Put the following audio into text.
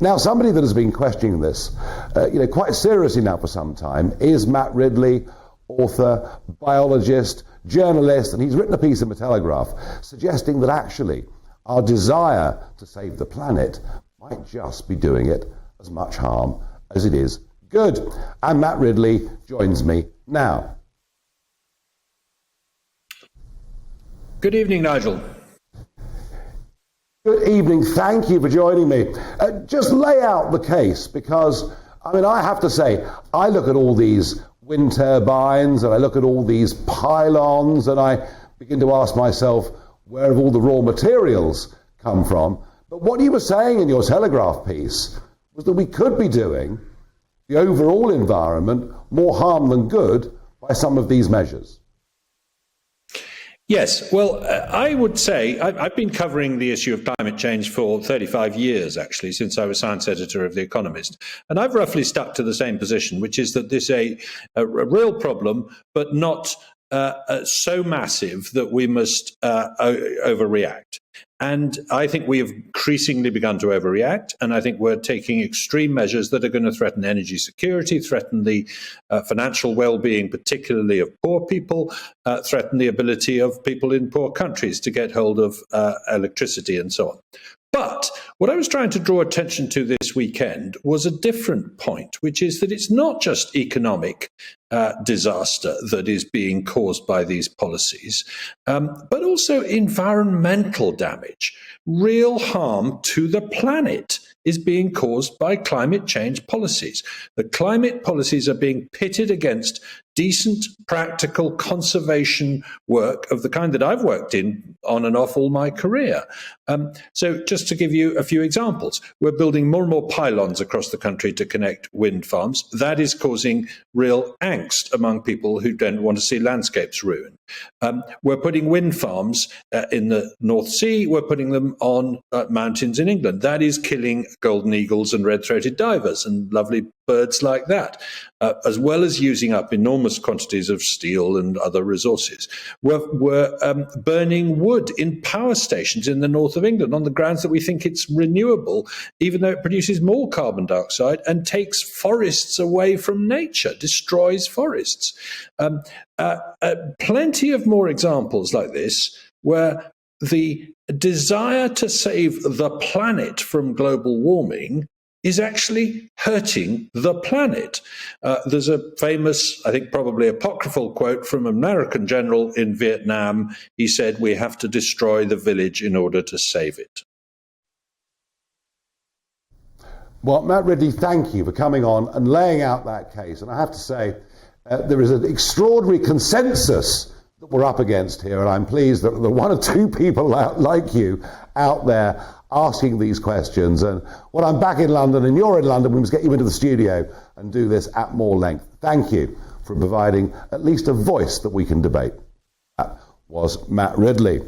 Now, somebody that has been questioning this, quite seriously now for some time is Matt Ridley, author, biologist, journalist, and he's written a piece in the Telegraph suggesting that actually our desire to save the planet might just be doing it as much harm as it is good. And Matt Ridley joins me now. Good evening, Nigel. Good evening. Thank you for joining me. Just lay out the case, because, I have to say, I look at all these wind turbines and I look at all these pylons and I begin to ask myself, where have all the raw materials come from? But what you were saying in your Telegraph piece was that we could be doing the overall environment more harm than good by some of these measures. Yes, well, I would say I've been covering the issue of climate change for 35 years, actually, since I was science editor of The Economist. And I've roughly stuck to the same position, which is that this is a real problem, but not so massive that we must overreact. And I think we have increasingly begun to overreact, and I think we're taking extreme measures that are going to threaten energy security, threaten the financial well-being, particularly of poor people, threaten the ability of people in poor countries to get hold of electricity and so on. But what I was trying to draw attention to this weekend was a different point, which is that it's not just economic disaster that is being caused by these policies, but also environmental damage. Real harm to the planet is being caused by climate change policies. The climate policies are being pitted against decent, practical conservation work of the kind that I've worked in on and off all my career. So just to give you a few examples, we're building more and more pylons across the country to connect wind farms. That is causing real angst among people who don't want to see landscapes ruined. We're putting wind farms in the North Sea. We're putting them on mountains in England. That is killing golden eagles and red-throated divers and lovely birds like that, as well as using up enormous quantities of steel and other resources. We're burning wood in power stations in the north of England on the grounds that we think it's renewable, even though it produces more carbon dioxide and takes forests away from nature, destroys forests. Plenty of more examples like this where the desire to save the planet from global warming is actually hurting the planet. There's a famous, I think probably apocryphal quote from an American general in Vietnam. He said, "We have to destroy the village in order to save it." Well, Matt Ridley, thank you for coming on and laying out that case. And I have to say, there is an extraordinary consensus that we're up against here, and I'm pleased that there are one or two people like you out there asking these questions. And when I'm back in London and you're in London, we must get you into the studio and do this at more length. Thank you for providing at least a voice that we can debate. That was Matt Ridley.